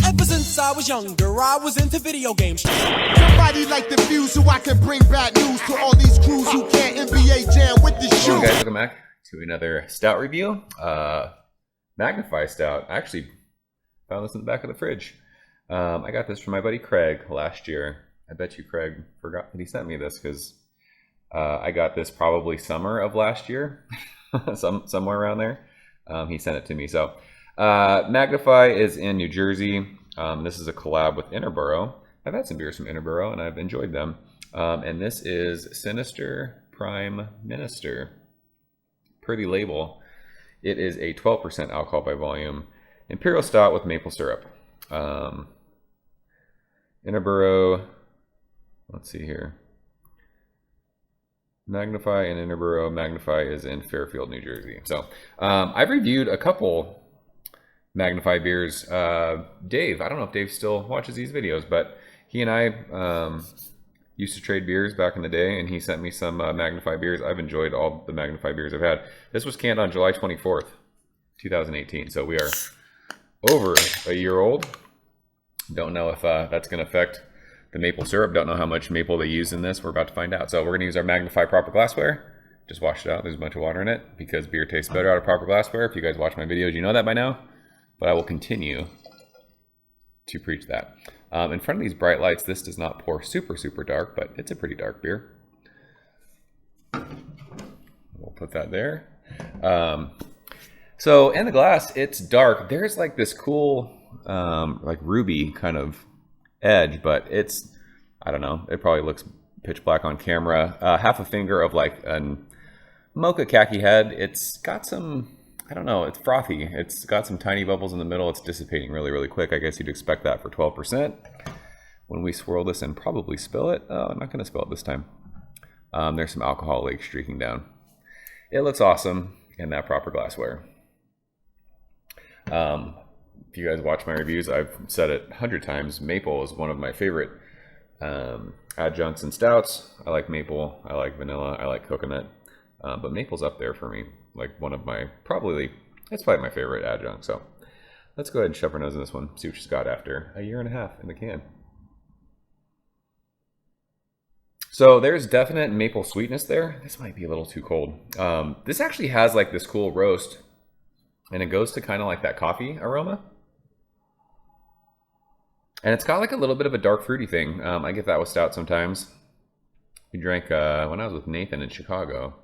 Ever since I was younger, I was into video games. Somebody like the Fuse so I can bring bad news to all these crews who can't NBA jam with the shoe. Hello guys, welcome back to another stout review. Magnify stout. I actually found this in the back of the fridge. I got this from my buddy Craig last year. I bet you Craig forgot that he sent me this because I got this probably summer of last year, somewhere around there. He sent it to me. So Magnify is in New Jersey. This is a collab with Interboro. I've had some beers from Interboro and I've enjoyed them. And this is Sinister Prime Minister. Per the label, it is a 12% alcohol by volume imperial stout with maple syrup. Interboro, let's see here. Magnify and Interboro. Magnify is in Fairfield, New Jersey. So I've reviewed a couple Magnify beers. Dave, I don't know if Dave still watches these videos, but he and I used to trade beers back in the day, and he sent me some Magnify beers. I've enjoyed all the Magnify beers I've had. This was canned on July 24th, 2018. So we are over a year old. Don't know if that's going to affect the maple syrup. Don't know how much maple they use in this. We're about to find out. So we're going to use our Magnify proper glassware. Just washed it out. There's a bunch of water in it because beer tastes better out of proper glassware. If you guys watch my videos, you know that by now. But I will continue to preach that. In front of these bright lights, this does not pour super, super dark, but it's a pretty dark beer. We'll put that there. So in the glass, it's dark. There's like this cool, like ruby kind of edge, but it's, I don't know, it probably looks pitch black on camera. Half a finger of like a mocha khaki head. It's got some, I don't know, it's frothy. It's got some tiny bubbles in the middle. It's dissipating really, really quick. I guess you'd expect that for 12%. When we swirl this and probably spill it, oh, I'm not going to spill it this time. There's some alcohol lake streaking down. It looks awesome in that proper glassware. If you guys watch my reviews, I've said it 100 times. Maple is one of my favorite adjuncts in stouts. I like maple, I like vanilla, I like coconut, but maple's up there for me. Like one of my, it's probably my favorite adjunct. So let's go ahead and shove our nose in this one, see what she's got after a year and a half in the can. So there's definite maple sweetness there. This might be a little too cold. This actually has like this cool roast, and it goes to kind of like that coffee aroma. And it's got like a little bit of a dark fruity thing. I get that with stout sometimes. We drank, when I was with Nathan in Chicago,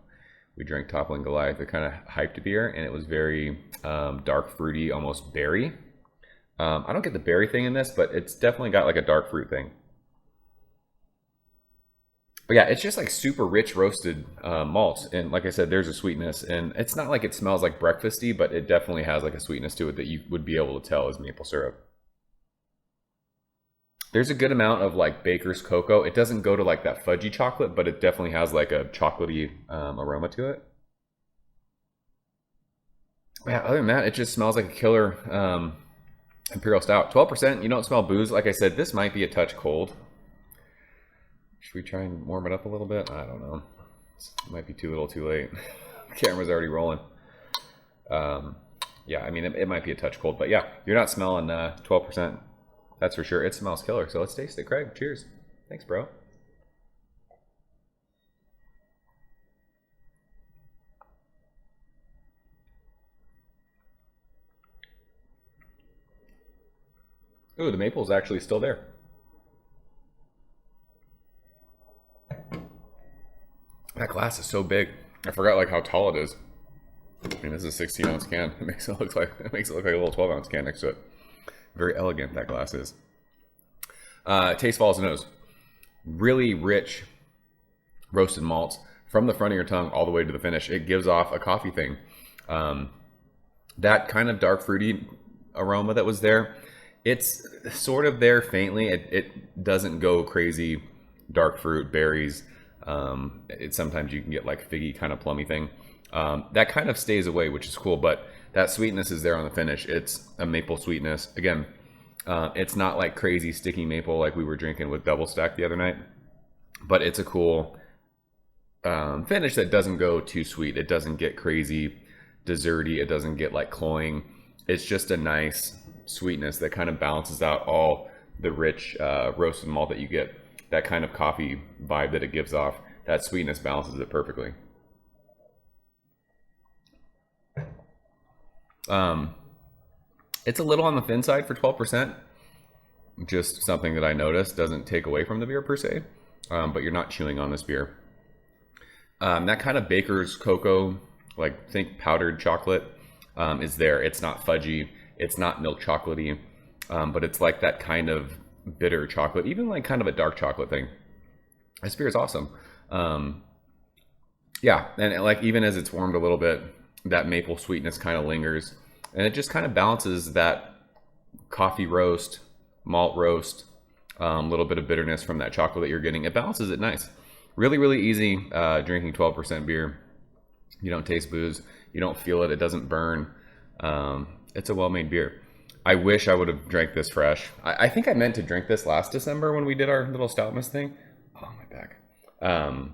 we drank Toppling Goliath, the kind of hyped beer, and it was very dark fruity, almost berry. I don't get the berry thing in this, but it's definitely got like a dark fruit thing. But yeah, it's just like super rich roasted malts. And like I said, there's a sweetness. And it's not like it smells like breakfasty, but it definitely has like a sweetness to it that you would be able to tell is maple syrup. There's a good amount of like baker's cocoa. It doesn't go to like that fudgy chocolate, but it definitely has like a chocolatey aroma to it. Yeah, other than that, it just smells like a killer imperial stout. 12%, you don't smell booze. Like I said, this might be a touch cold. Should we try and warm it up a little bit? I don't know. It might be too little too late. The camera's already rolling. Yeah, I mean, it might be a touch cold, but yeah, you're not smelling 12%. That's for sure. It smells killer. So let's taste it. Craig, cheers. Thanks, bro. Ooh, the maple's actually still there. That glass is so big. I forgot like how tall it is. I mean, this is a 16-ounce can. It makes it look like a little 12-ounce can next to it. Very elegant that glass is. Taste follows the nose. Really rich roasted malts from the front of your tongue all the way to the finish. It gives off a coffee thing. That kind of dark fruity aroma that was there, it's sort of there faintly. It doesn't go crazy dark fruit, berries. Sometimes you can get like figgy kind of plummy thing. That kind of stays away, which is cool, but that sweetness is there on the finish. It's a maple sweetness. Again, it's not like crazy sticky maple like we were drinking with Double Stack the other night, but it's a cool finish that doesn't go too sweet. It doesn't get crazy desserty. It doesn't get like cloying. It's just a nice sweetness that kind of balances out all the rich roasted malt that you get. That kind of coffee vibe that it gives off. That sweetness balances it perfectly. It's a little on the thin side for 12%. Just something that I noticed. Doesn't take away from the beer per se, but you're not chewing on this beer. That kind of baker's cocoa, like think powdered chocolate, is there. It's not fudgy. It's not milk chocolatey, but it's like that kind of bitter chocolate, even like kind of a dark chocolate thing. This beer is awesome. Yeah, and like even as it's warmed a little bit, that maple sweetness kind of lingers, and it just kind of balances that coffee roast, malt roast, little bit of bitterness from that chocolate that you're getting. It balances it nice. Really, really easy drinking 12% beer. You don't taste booze. You don't feel it. It doesn't burn. It's a well-made beer. I wish I would have drank this fresh. I think I meant to drink this last December when we did our little Stoutmas thing. Oh, my back.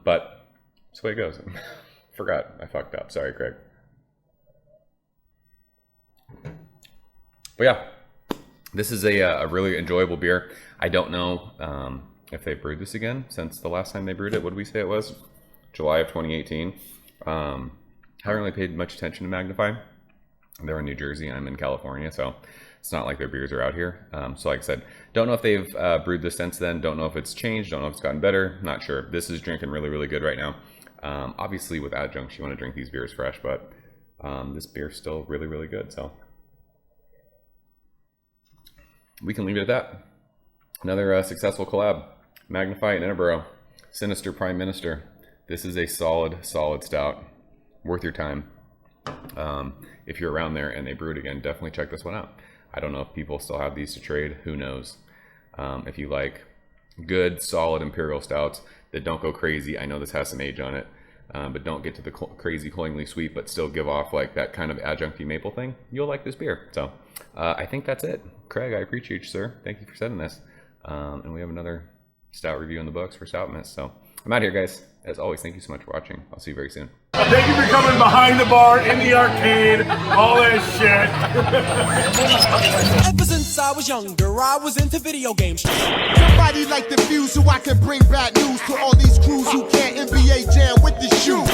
But that's the way it goes. Forgot. I fucked up. Sorry, Craig. But yeah, this is a really enjoyable beer. I don't know if they brewed this again since the last time they brewed it. What did we say it was? July of 2018. Haven't really paid much attention to Magnify. They're in New Jersey. I'm in California, so it's not like their beers are out here. So like I said, don't know if they've brewed this since then. Don't know if it's changed. Don't know if it's gotten better. Not sure. This is drinking really, really good right now. Obviously, with adjuncts, you want to drink these beers fresh, but this beer's still really, really good. So we can leave it at that. Another successful collab. Magnify and Interboro. Sinister Prime Minister. This is a solid, solid stout. Worth your time. If you're around there and they brew it again, definitely check this one out. I don't know if people still have these to trade. Who knows? If you like good, solid imperial stouts that don't go crazy. I know this has some age on it, but don't get to the crazy cloyingly sweet, but still give off like that kind of adjuncty maple thing. You'll like this beer. So I think that's it. Craig, I appreciate you, sir. Thank you for sending this. And we have another stout review in the books for Stoutmas. So I'm out here, guys. As always, thank you so much for watching. I'll see you very soon. Thank you for coming behind the bar, in the arcade, all that shit. Ever since I was younger, I was into video games. Somebody like the views so I can bring bad news to all these crews who can't NBA jam with the shoe.